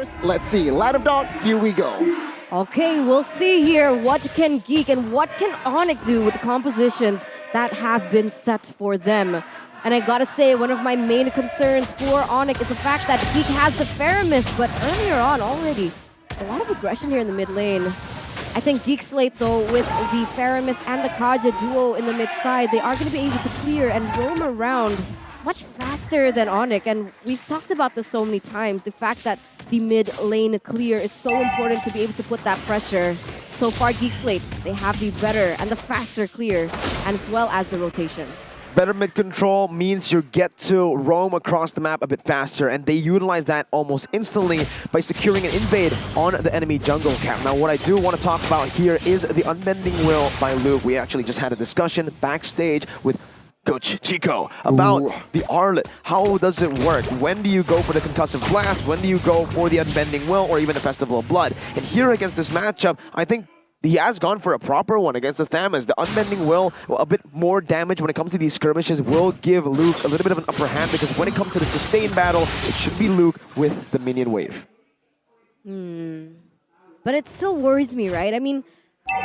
first. Let's see. Line of Dog, here we go. Okay, we'll see here what can Geek and what can Onic do with the compositions that have been set for them. And I gotta say, one of my main concerns for Onic is the fact that Geek has the Faramis, but earlier on already, a lot of aggression here in the mid lane. I think Geek Slate, though, with the Faramis and the Kaja duo in the mid side, they are going to be able to clear and roam around much faster than Onic. And we've talked about this so many times, the fact that the mid lane clear is so important to be able to put that pressure. So far, Geek Slate, they have the better and the faster clear, and as well as the rotation. Better mid control means you get to roam across the map a bit faster, and they utilize that almost instantly by securing an invade on the enemy jungle camp. Now, what I do want to talk about here is the Unbending Will by Luke. We actually just had a discussion backstage with Coach Chico about the Arlet. How does it work? When do you go for the Concussive Blast? When do you go for the Unbending Will or even the Festival of Blood? And here against this matchup, I think he has gone for a proper one against the Thamus. The Unbending Will, a bit more damage when it comes to these skirmishes, will give Luke a little bit of an upper hand, because when it comes to the sustained battle, it should be Luke with the minion wave. But it still worries me, right? I mean,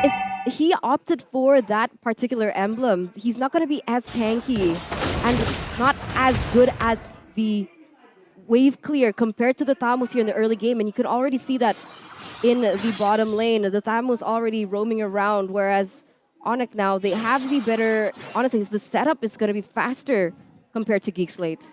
if he opted for that particular emblem, he's not going to be as tanky and not as good as the wave clear compared to the Thamus here in the early game. And you could already see that in the bottom lane, the Thamus already roaming around, whereas Onic now, they have the better, honestly, the setup is going to be faster compared to Geek Slate.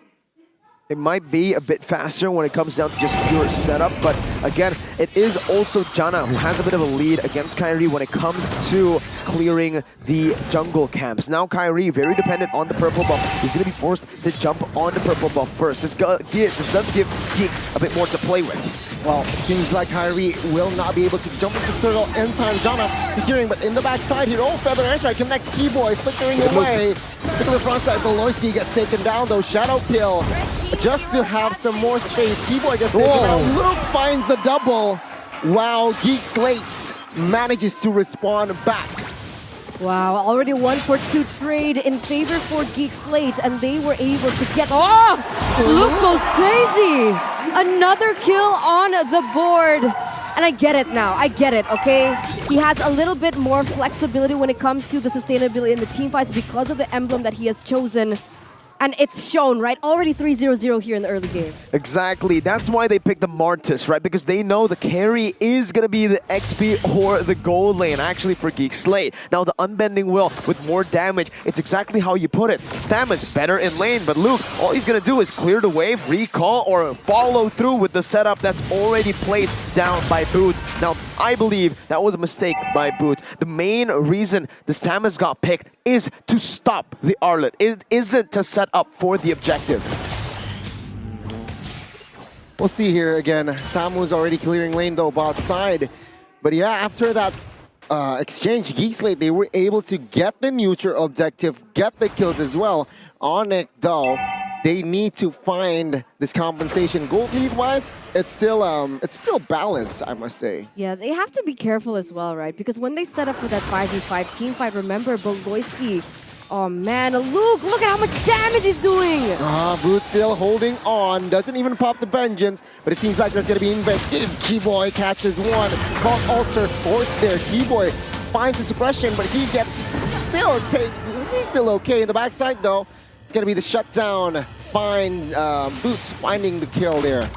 It might be a bit faster when it comes down to just pure setup, but again, it is also Janna who has a bit of a lead against Kyrie when it comes to clearing the jungle camps. Now Kyrie, very dependent on the purple buff. He's going to be forced to jump on the purple buff first. This does give Geek a bit more to play with. Well, it seems like Kyrie will not be able to jump into the circle in time. Janna securing, but in the backside here, Feather Airstrike connects T-Boy, flickering away. Look at the front side, Beloyski gets taken down though, Shadow Kill. Just to have some more space, T-Boy gets taken down. Luke finds the double. Wow, Geek Slate manages to respond back. Wow, already 1-for-2 trade in favor for Geek Slate, and they were able to get... Oh! Luke goes crazy! Another kill on the board. And I get it now, I get it, okay? He has a little bit more flexibility when it comes to the sustainability in the team fights because of the emblem that he has chosen. And it's shown, right? Already 3-0-0 here in the early game. Exactly. That's why they picked the Martis, right? Because they know the carry is going to be the XP or the gold lane, actually, for Geek Slate. Now, the Unbending Will with more damage, it's exactly how you put it. Thamus, better in lane, but Luke, all he's going to do is clear the wave, recall, or follow through with the setup that's already placed down by Boots. Now, I believe that was a mistake by Boots. The main reason this Thamus got picked is to stop the Arlet. It isn't to set up for the objective. We'll see here again. Samu's already clearing lane though, bot side. But yeah, after that exchange, Geek Slate, they were able to get the neutral objective, get the kills as well. Onic though, they need to find this compensation. Gold lead wise, it's still balanced, I must say. Yeah, they have to be careful as well, right? Because when they set up for that 5v5 team fight, remember Beloyski. Oh man, Luke, look at how much damage he's doing! Boots still holding on, doesn't even pop the Vengeance, but it seems like there's gonna be investigative. T-Boy catches one, called Alter forced there. T-Boy finds the suppression, but he gets he's still okay. In the backside though, it's gonna be the shutdown. Boots finding the kill there.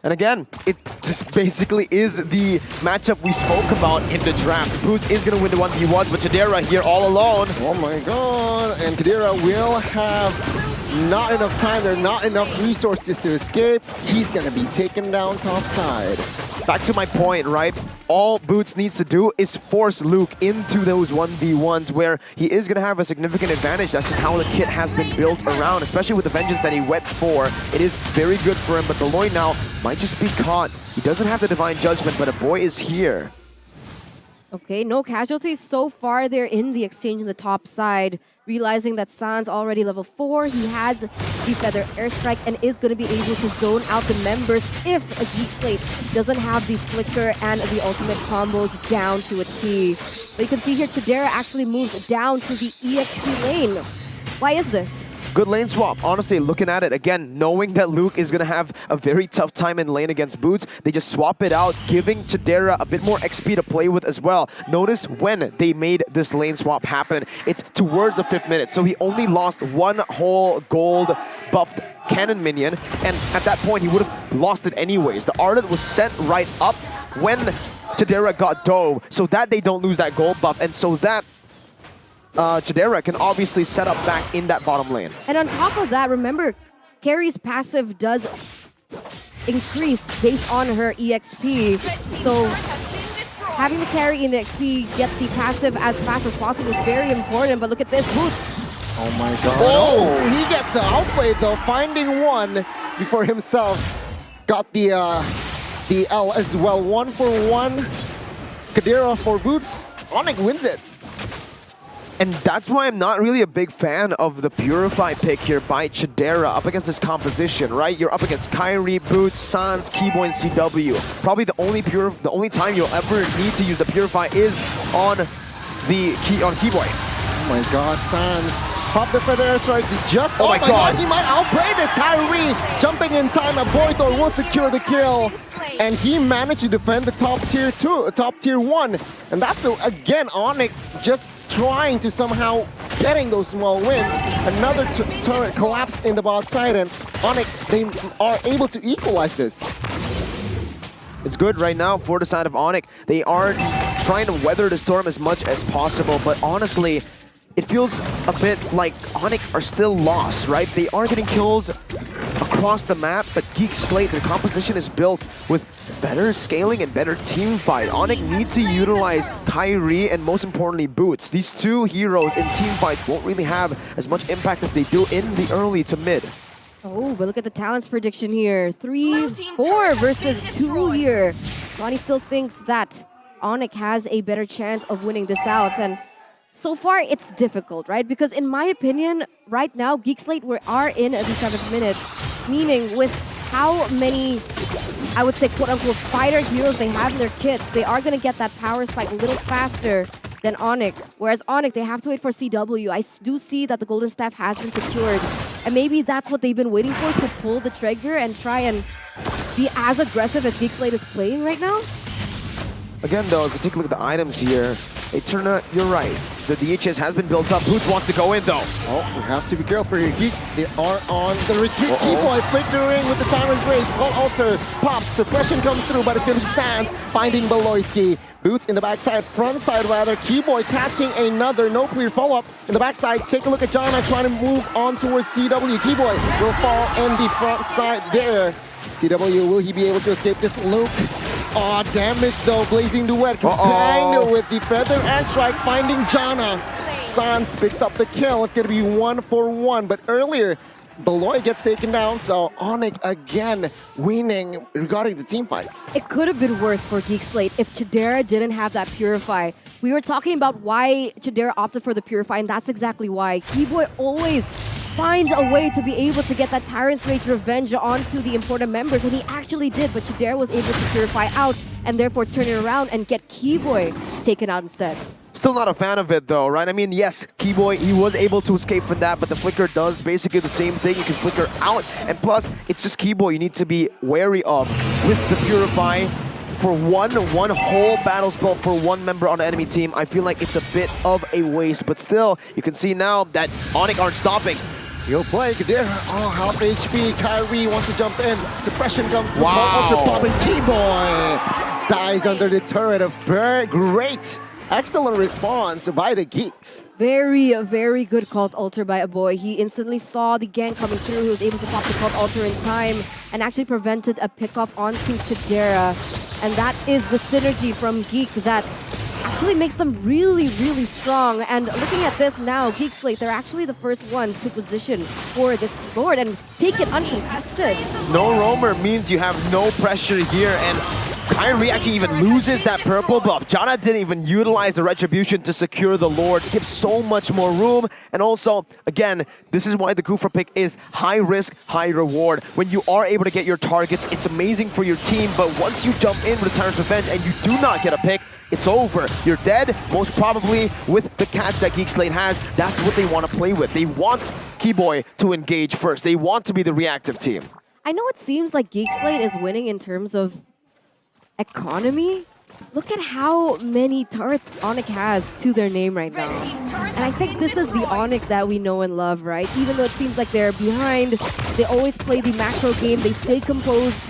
And again, it just basically is the matchup we spoke about in the draft. Boots is going to win the 1v1, but Kadira here all alone. Oh my god, and Kadira will have not enough time, there are not enough resources to escape. He's going to be taken down top side. Back to my point, right? All Boots needs to do is force Luke into those 1v1s where he is going to have a significant advantage. That's just how the kit has been built around, especially with the Vengeance that he went for. It is very good for him, but the Lloyd now might just be caught. He doesn't have the Divine Judgment, but a boy is here. Okay, no casualties so far there in the exchange in the top side. Realizing that San's already level 4, he has the Feather Airstrike and is going to be able to zone out the members if a Geek Slate doesn't have the Flicker and the ultimate combos down to a T. But you can see here, Chidera actually moves down to the EXP lane. Why is this? Good lane swap. Honestly, looking at it, again, knowing that Luke is going to have a very tough time in lane against Boots, they just swap it out, giving Chidera a bit more XP to play with as well. Notice when they made this lane swap happen, it's towards the 5th minute, so he only lost one whole gold buffed cannon minion, and at that point, he would have lost it anyways. The Ardent was sent right up when Chidera got dove, so that they don't lose that gold buff, and so that Chidera can obviously set up back in that bottom lane. And on top of that, remember, Carrie's passive does increase based on her EXP. So having the carry in the XP get the passive as fast as possible is very important. But look at this, Boots. Oh my god. Oh, he gets the outplay though, finding one before himself. Got the L as well. 1 for 1. Kadira for Boots. Onic wins it. And that's why I'm not really a big fan of the Purify pick here by Chidera up against this composition, right? You're up against Kyrie, Boots, Sans, Keyboy, and CW. Probably the only time you'll ever need to use the Purify is on Keyboy. Oh my god, Sans. Pop the feather airstrikes just. Oh my god, he might outplay this. Kyrie jumping in time. A Boythor will secure the kill. And he managed to defend the top tier 2, top tier 1. And that's, again, Onic just trying to somehow getting those small wins. Another turret collapsed in the bot side, and Onic, they are able to equalize this. It's good right now for the side of Onic. They are trying to weather the storm as much as possible, but honestly, it feels a bit like Onic are still lost, right? They are getting kills across the map, but Geek Slate, their composition is built with better scaling and better team fight. Onic need to utilize Kyrie and most importantly Boots. These two heroes in team fights won't really have as much impact as they do in the early to mid. Oh, but look at the talents prediction here. 3-4 versus 2 here. Ronnie still thinks that Onic has a better chance of winning this out, and so far, it's difficult, right? Because in my opinion, right now, Geek Slate are in the 7th minute, meaning with how many, I would say, quote-unquote, fighter heroes they have in their kits, they are going to get that power spike a little faster than Onic. Whereas Onic, they have to wait for CW. I do see that the Golden Staff has been secured, and maybe that's what they've been waiting for, to pull the trigger and try and be as aggressive as Geek Slate is playing right now. Again, though, if you take a look at the items here, you're right. The DHS has been built up. Boots wants to go in, though. Oh, we have to be careful here. Geek, they are on the retreat. Keyboy flickering with the Siren's Race. Call Alter pops. Suppression comes through, but it's going to be Sans finding Beloyski. Boots in the backside, front side rather. Keyboy catching another. No clear follow-up in the backside. Take a look at Jana trying to move on towards CW. Keyboy will fall in the front side there. CW, will he be able to escape this? Luke. Oh, damage though, Blazing Duet combined with the Feather Airstrike, finding Jana. Sans picks up the kill. It's going to be 1 for 1, but earlier, Beloy gets taken down, so Onic again winning regarding the team fights. It could have been worse for Geek Slate if Chidera didn't have that Purify. We were talking about why Chidera opted for the Purify, and that's exactly why. Keyboy always finds a way to be able to get that Tyrant's Rage revenge onto the important members, and he actually did, but Chidera was able to Purify out and therefore turn it around and get Keyboy taken out instead. Still not a fan of it though, right? I mean, yes, Keyboy, he was able to escape from that, but the Flicker does basically the same thing. You can Flicker out, and plus, it's just Keyboy you need to be wary of with the Purify. For one whole battle spell for one member on the enemy team, I feel like it's a bit of a waste, but still, you can see now that Onic aren't stopping. He'll play Kadir. Oh, half HP. Kyrie wants to jump in. Suppression comes through. Wow. Ultra popping. Keyboy dies under the turret. A very great, excellent response by the Geeks. Very, very good called Alter by a boy. He instantly saw the gank coming through. He was able to pop the called Alter in time and actually prevented a pickoff onto Chidera. And that is the synergy from Geek that actually makes them really, really strong. And looking at this now, Geek Slate, they're actually the first ones to position for this board and take it uncontested. No roamer means you have no pressure here, and Kyrie actually even loses that purple buff. Janna didn't even utilize the retribution to secure the Lord. It gives so much more room. And also, again, this is why the Kufra pick is high risk, high reward. When you are able to get your targets, it's amazing for your team. But once you jump in with Tyrant's Revenge and you do not get a pick, it's over. You're dead, most probably with the catch that Geek Slate has. That's what they want to play with. They want Keyboy to engage first. They want to be the reactive team. I know it seems like Geek Slate is winning in terms of economy. Look at how many turrets Onic has to their name right now. And I think this is the Onic that we know and love, right? Even though it seems like they're behind, they always play the macro game, they stay composed.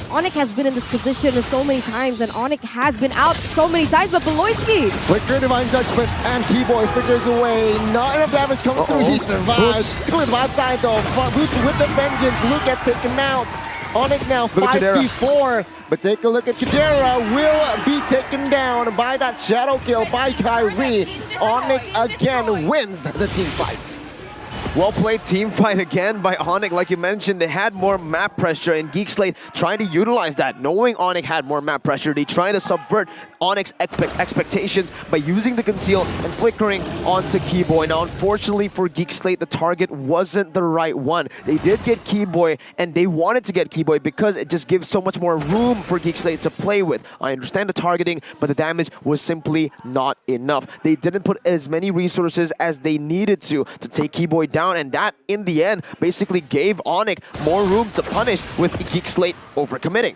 Onic has been in this position so many times, and Onic has been out so many times, but Beloyski! Flicker, Divine Judgment, and Keyboy flickers away. Not enough damage comes through. He survives. Going outside though. Boots with the vengeance. Luke gets taken out. Onic now 5v4. But take a look at Kadera. Will be taken down by that shadow kill by Kyrie. Onic again wins the team fight. Well played team fight again by Onic. Like you mentioned, they had more map pressure, and Geek Slate trying to utilize that. Knowing Onic had more map pressure, they trying to subvert Onic's expectations by using the conceal and flickering onto Keyboy. Now, unfortunately for Geek Slate, the target wasn't the right one. They did get Keyboy, and they wanted to get Keyboy because it just gives so much more room for Geek Slate to play with. I understand the targeting, but the damage was simply not enough. They didn't put as many resources as they needed to take Keyboy down, and that, in the end, basically gave Onic more room to punish with Geek Slate overcommitting.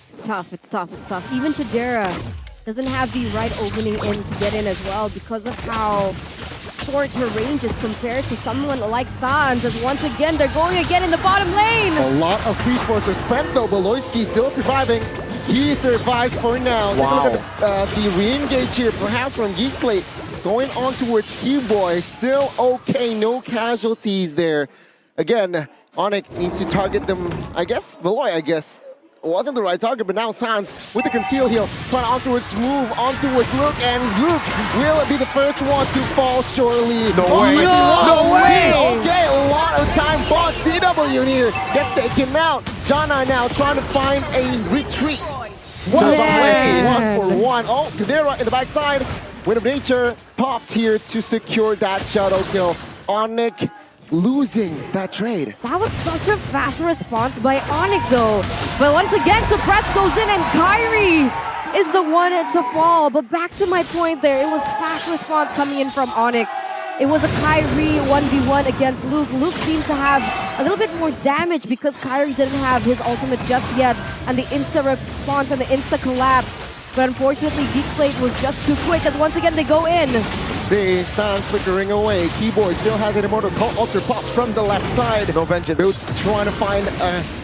It's tough, it's tough, it's tough. Even Chidera doesn't have the right opening in to get in as well because of how short her range is compared to someone like Sans, as once again they're going again in the bottom lane. A lot of free sports are spent though. Beloyski still surviving. He survives for now. Wow. Take a look at the re-engage here, perhaps from Geek Slate. Going on towards Keyboy, still okay, no casualties there. Again, Onic needs to target them, I guess, Veloy, I guess. Wasn't the right target, but now Sans with the conceal heal, trying on towards move, on towards Luke, and Luke will be the first one to fall surely. No way. No way! Okay, a lot of time bought. CW here gets taken out. Janna now trying to find a retreat. What a play! 1-for-1. Oh, Kadera in the backside. Wind of Nature popped here to secure that shadow kill. Onic losing that trade. That was such a fast response by Onic though. But once again, Suppress goes in and Kyrie is the one to fall. But back to my point there, it was fast response coming in from Onic. It was a Kyrie 1v1 against Luke. Luke seemed to have a little bit more damage because Kyrie didn't have his ultimate just yet, and the insta response and the insta collapse. But unfortunately, Geek Slate was just too quick, as once again they go in. See, Sans flickering away. Keyboy still has an immortal cult ultra pop from the left side. No vengeance. Boots trying to find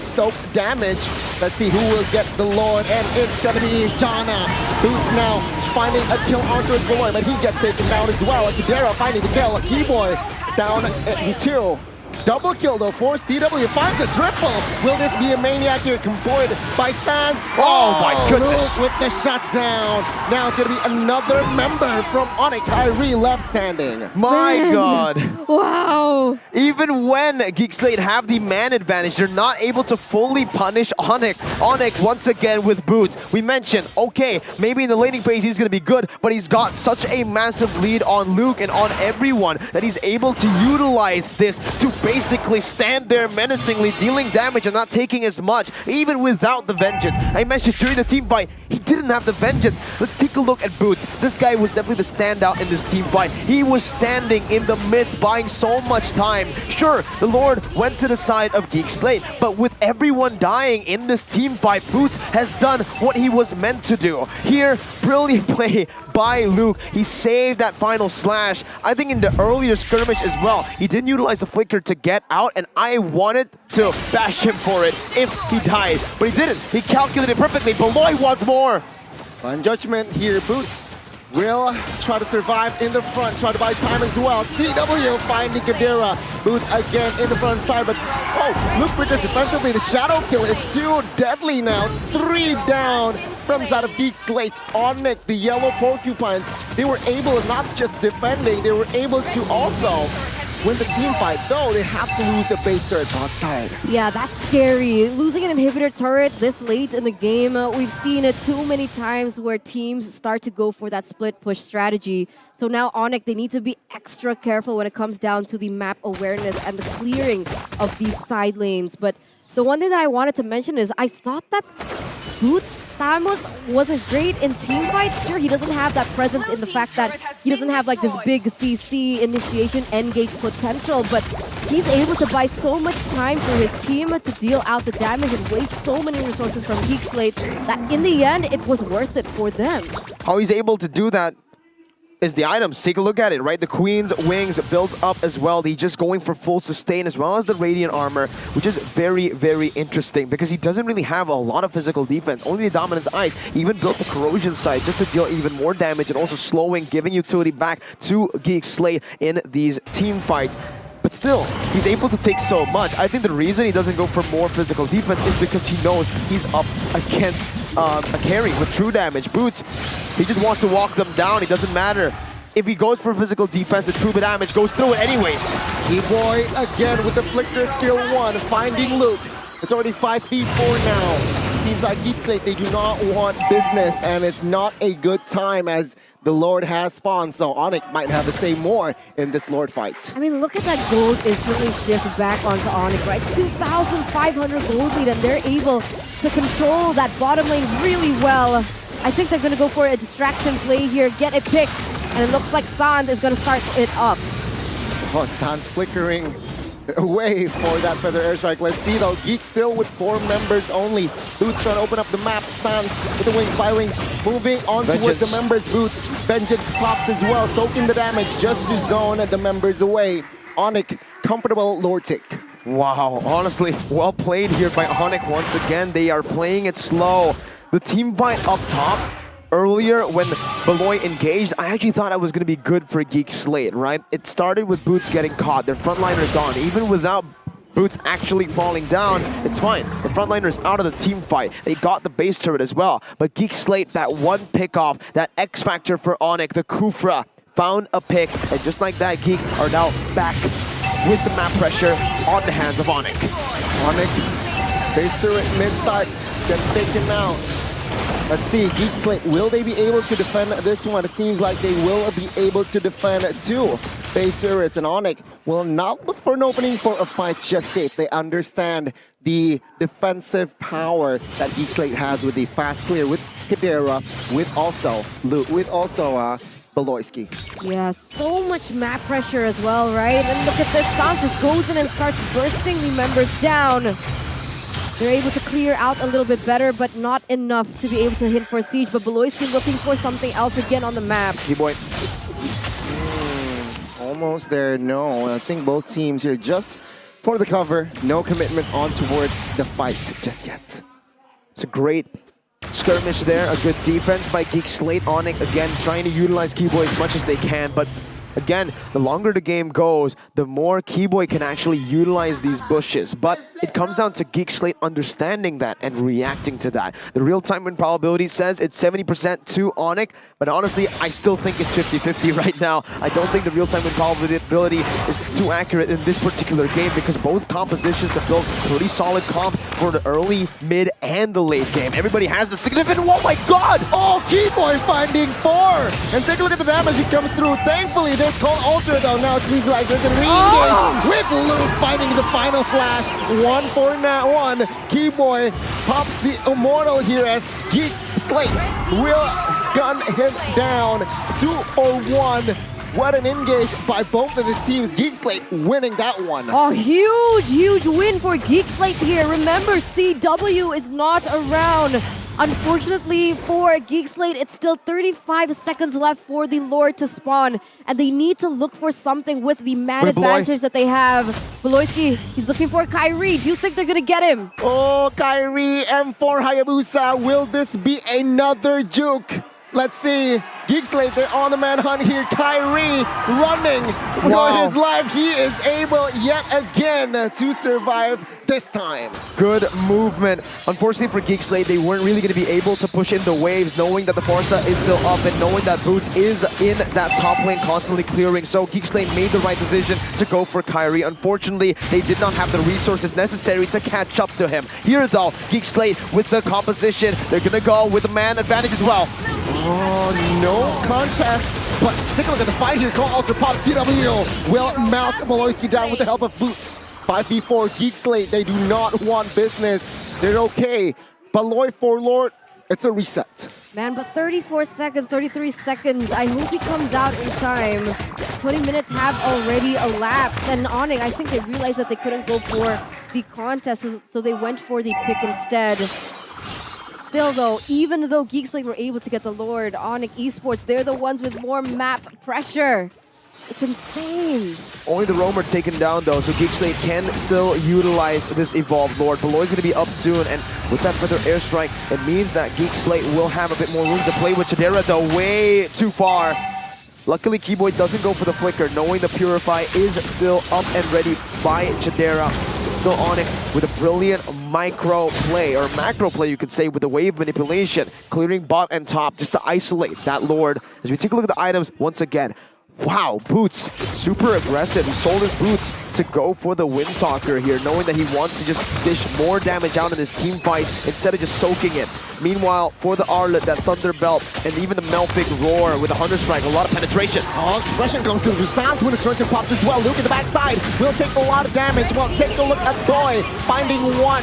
soak damage. Let's see who will get the Lord, and it's gonna be Janna. Boots now finding a kill onto his Veloy, but he gets taken down as well. Kadera finding the kill. Keyboy down in 2. Double kill though for CW, finds a triple. Will this be a maniac here? Completed by Sans. Oh my goodness. Luke with the shutdown. Now it's gonna be another member from Onic. Kyrie left standing. My God. Wow. Even when Geek Slate have the man advantage, they're not able to fully punish Onic. Onic once again with Boots. We mentioned, okay, maybe in the laning phase he's gonna be good, but he's got such a massive lead on Luke and on everyone that he's able to utilize this to basically stand there menacingly, dealing damage and not taking as much, even without the vengeance. I mentioned during the team fight, he didn't have the vengeance. Let's take a look at Boots. This guy was definitely the standout in this team fight. He was standing in the midst, buying so much time. Sure, the Lord went to the side of Geek Slate, but with everyone dying in this team fight, Boots has done what he was meant to do. Here, brilliant play by Luke. He saved that final slash. I think in the earlier skirmish as well, he didn't utilize the flicker to get out, and I wanted to bash him for it if he died, but he didn't. He calculated perfectly. Beloy wants more. Fine judgment here. Boots will try to survive in the front, try to buy time as well. CW finding Kadera. Boots again in the front side, but oh, looks like this defensively. The shadow kill is too deadly now. 3 down from side of Geek Slate. Onic, the yellow porcupines, they were able, not just defending, they were able to also win the team fight, though they have to lose the base turret bot side. Yeah, that's scary. Losing an inhibitor turret this late in the game, we've seen it too many times where teams start to go for that split push strategy. So now Onic, they need to be extra careful when it comes down to the map awareness and the clearing of these side lanes. But the one thing that I wanted to mention is I thought that Boots Thamos wasn't great in team fights. Sure, he doesn't have that presence in the fact that he doesn't have like this big CC initiation engage potential, but he's able to buy so much time for his team to deal out the damage and waste so many resources from Geek Slate that in the end, it was worth it for them. How he's able to do that is the items. Take a look at it, right? The Queen's wings built up as well. He's just going for full sustain as well as the Radiant armor, which is very, very interesting because he doesn't really have a lot of physical defense. Only the Dominance Ice. He even built the Corrosion side just to deal even more damage and also slowing, giving utility back to Geek Slate in these team fights. But still, he's able to take so much. I think the reason he doesn't go for more physical defense is because he knows he's up against a carry with true damage. Boots, he just wants to walk them down. It doesn't matter. If he goes for physical defense, the true damage goes through it anyways. T-Boy again with the Flicker skill 1, finding Luke. It's already 5v4 now. Seems like Geek Slate, they do not want business, and it's not a good time as the Lord has spawned, so Onic might have to say more in this Lord fight. I mean, look at that gold instantly shift back onto Onic, right? 2,500 gold lead, and they're able to control that bottom lane really well. I think they're going to go for a distraction play here, get a pick, and it looks like Sans is going to start it up. Oh, Sans flickering away for that feather airstrike. Let's see though, Geek still with 4 members only. Boots trying to open up the map. Sans with the wing, fire wings, moving on towards the members. Boots, Vengeance pops as well, soaking the damage just to zone the members away. Onic, comfortable Lord tick. Wow, honestly, well played here by Onic once again. They are playing it slow. The team fight up top, earlier when Beloy engaged, I actually thought it was going to be good for Geek Slate, right? It started with Boots getting caught, their frontliner gone. Even without Boots actually falling down, it's fine. The frontliner's out of the team fight. They got the base turret as well. But Geek Slate, that one pick off, that X factor for Onic, the Kufra, found a pick. And just like that, Geek are now back with the map pressure on the hands of Onic. Onic, base turret mid-side, gets taken out. Let's see, Geek Slate, will they be able to defend this one? It seems like they will be able to defend 2 base turrets, and Onic will not look for an opening for a fight just yet. They understand the defensive power that Geek Slate has with the fast clear, with Kadira, with also Luke, with also Beloyski. Yeah, so much map pressure as well, right? And look at this, Sans just goes in and starts bursting the members down. They're able to clear out a little bit better, but not enough to be able to hit for siege. But Beloyski looking for something else again on the map. T-Boy. Almost there, no. I think both teams here just for the cover. No commitment on towards the fight just yet. It's a great skirmish there. A good defense by Geek Slate. Onic, again, trying to utilize Keyboy as much as they can. But again, the longer the game goes, the more Keyboy can actually utilize these bushes. But it comes down to Geek Slate understanding that and reacting to that. The real-time win probability says it's 70% to Onic, but honestly, I still think it's 50-50 right now. I don't think the real-time win probability is too accurate in this particular game because both compositions have built pretty solid comps for the early, mid, and the late game. Everybody has the significant... Oh my god! Oh, Keyboy finding 4! And take a look at the damage he comes through. Thankfully, there's called Ultra though. Now it seems like there's a re-engage with Luke finding the final flash. 1 for now 1. Keyboy pops the Immortal here as Geek Slate will gun him down. 2 for 1. What an engage by both of the teams. Geek Slate winning that one. Oh, huge win for Geek Slate here. Remember, CW is not around. Unfortunately for Geek Slate, it's still 35 seconds left for the Lord to spawn, and they need to look for something with the man advantage that they have. Beloyski, he's looking for Kyrie. Do you think they're gonna get him? Oh, Kyrie, M4 Hayabusa, will this be another juke? Let's see. Geek Slate, they're on the manhunt here. Kyrie running for Wow. his life. He is able yet again to survive this time. Good movement. Unfortunately for Geek Slate, they weren't really going to be able to push into waves, knowing that the Forza is still up and knowing that Boots is in that top lane constantly clearing. So Geek Slate made the right decision to go for Kyrie. Unfortunately, they did not have the resources necessary to catch up to him. Here though, Geek Slate with the composition, they're going to go with the man advantage as well. Oh, no contest. But take a look at the fight here. Call Ultra Pop. CW will mount Maloyski down with the help of Boots. 5v4 Geek Slate. They do not want business. They're okay. But Lloyd for Lord, it's a reset. Man, but 34 seconds, 33 seconds. I hope he comes out in time. 20 minutes have already elapsed. And Onic, I think they realized that they couldn't go for the contest, so they went for the pick instead. Still though, even though Geek Slate were able to get the Lord, Onic Esports, they're the ones with more map pressure. It's insane. Only the Roamer taken down though, so Geek Slate can still utilize this evolved Lord. Beloy's going to be up soon, and with that Feather Airstrike, it means that Geek Slate will have a bit more room to play with. Chidera though, way too far. Luckily, Keyboy doesn't go for the flicker, knowing the Purify is still up and ready by Chidera. Still Onic with a brilliant micro play, or macro play you could say, with the wave manipulation, clearing bot and top just to isolate that Lord. As we take a look at the items once again, wow, Boots, super aggressive. He sold his Boots to go for the Windtalker here, knowing that he wants to just dish more damage out in this team fight instead of just soaking it. Meanwhile, for the Arlet, that Thunder Belt, and even the Melphic Roar with a Hunter Strike, a lot of penetration. Oh, suppression comes through. Sans when his suppression pops as well. Luke at the backside will take a lot of damage. Well, take a look at Boy finding one.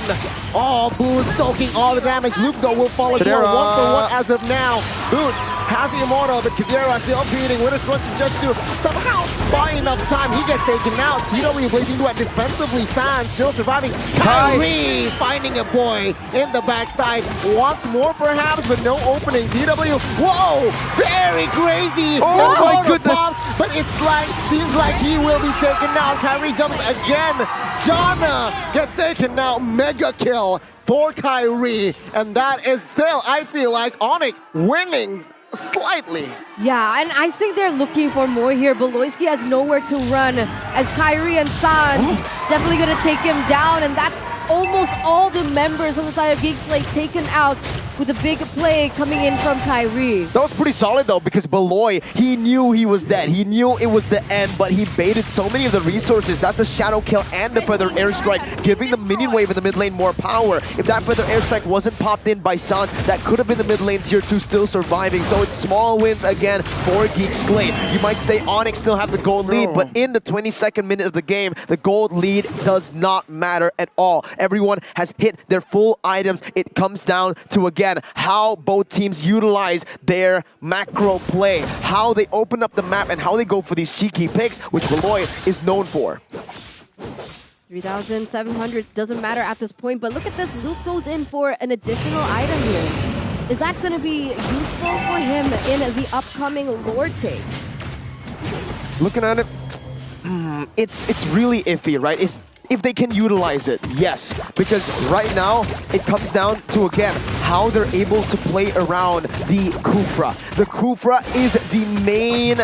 Oh, Boots soaking all the damage. Luke, though, will fall as well. 1-for-1 as of now. Boots has the Immortal, but Kadira still beating with his suppression just to somehow buy enough time. He gets taken out. CW blazing duet defensively. Sans still surviving. Kyrie finding a Boy in the backside. Wants more perhaps, but no opening. CW, whoa, very crazy. Oh No my motor goodness. pop, but it's like, seems like he will be taken out. Kyrie jumps again. Jana gets taken out. Mega kill for Kyrie. And that is still, I feel like, Onic winning slightly. Yeah, and I think they're looking for more here. Beloyski has nowhere to run, as Kyrie and Sans definitely going to take him down, and that's almost all the members on the side of Geek Slate taken out with a big play coming in from Kyrie. That was pretty solid though, because Beloy, he knew he was dead. He knew it was the end, but he baited so many of the resources. That's a Shadow Kill and the Feather Airstrike, giving the minion wave in the mid lane more power. If that Feather Airstrike wasn't popped in by Sans, that could have been the mid lane tier 2 still surviving. So it's small wins again for Geek Slate. You might say Onic still have the gold lead, but in the 22nd minute of the game, the gold lead does not matter at all. Everyone has hit their full items. It comes down to, again, how both teams utilize their macro play, how they open up the map, and how they go for these cheeky picks, which Beloy is known for. 3,700 doesn't matter at this point, but look at this. Luke goes in for an additional item here. Is that going to be useful for him in the upcoming Lord take? Looking at it, it's really iffy, right? If they can utilize it, yes. Because right now, it comes down to, again, how they're able to play around the Kufra. The Kufra is the main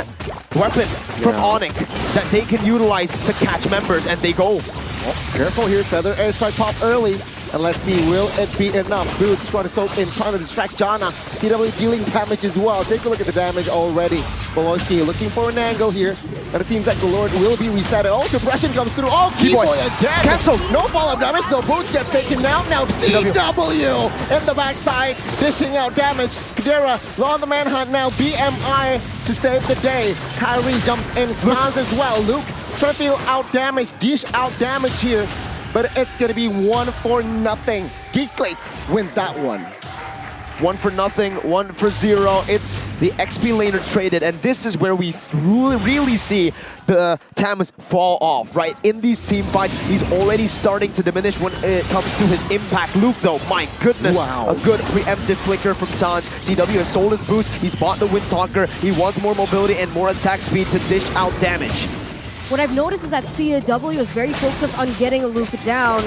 weapon from Onic that they can utilize to catch members, and they go. Oh, careful here, Feather Airstrike pop early. And let's see, will it be enough? Boots trying to soak in, trying to distract Jana. CW dealing damage as well. Take a look at the damage already. Beloyski looking for an angle here. And it seems like the Lord will be reset. Oh, suppression comes through. Oh, Keyboy again. Cancel. No follow-up damage though. Boots gets taken down. Now CW in the backside, dishing out damage. Kadira on the manhunt now. BMI to save the day. Kyrie jumps in. Sans as well. Luke trying to feel out damage, dish out damage here. But it's going to be 1-0. Geek Slate wins that one. 1-0, 1-0. It's the XP laner traded, and this is where we really see the Tams fall off, right? In these team fights, he's already starting to diminish when it comes to his impact. Luke, though, my goodness, a good preemptive flicker from Sans. CW has sold his boots. He's bought the Windtalker. He wants more mobility and more attack speed to dish out damage. what I've noticed is that CAW is very focused on getting Luke down.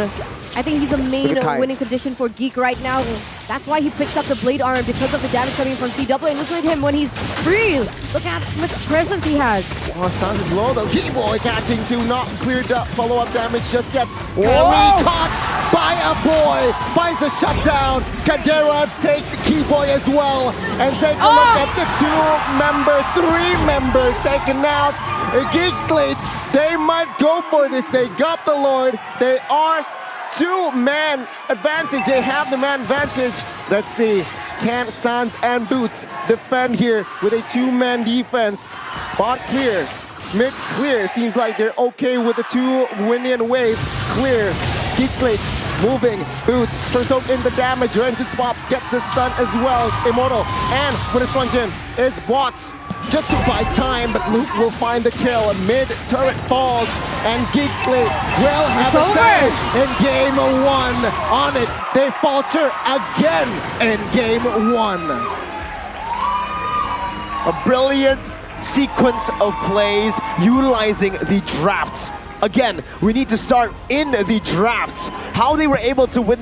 I think he's a main winning condition for Geek right now. That's why he picked up the Blade Arm, because of the damage coming from CW. And look at him when he's free. Look at how much presence he has. Oh, Sans is low though. Keyboy catching two, not cleared up. Follow-up damage just gets caught by a boy. Finds a shutdown. Kadera takes the Keyboy as well. And take a look at the three members taken out. Geek Slate, they might go for this. They got the Lord. They are two-man advantage. They have the man advantage. Let's see. Can Sans and Boots defend here with a two-man defense? Bot clear. Mid clear. Seems like they're okay with the two Winian wave. Clear. Geek Slate moving. Boots first out in the damage. Engine swap gets the stun as well. Immortal and with a swung in is Bots. Just to buy time, but Luke will find the kill. Mid turret falls, and Geek Slate will have a say in game one. Onic, they falter again in game one. A brilliant sequence of plays utilizing the drafts. Again, we need to start in the drafts. How they were able to win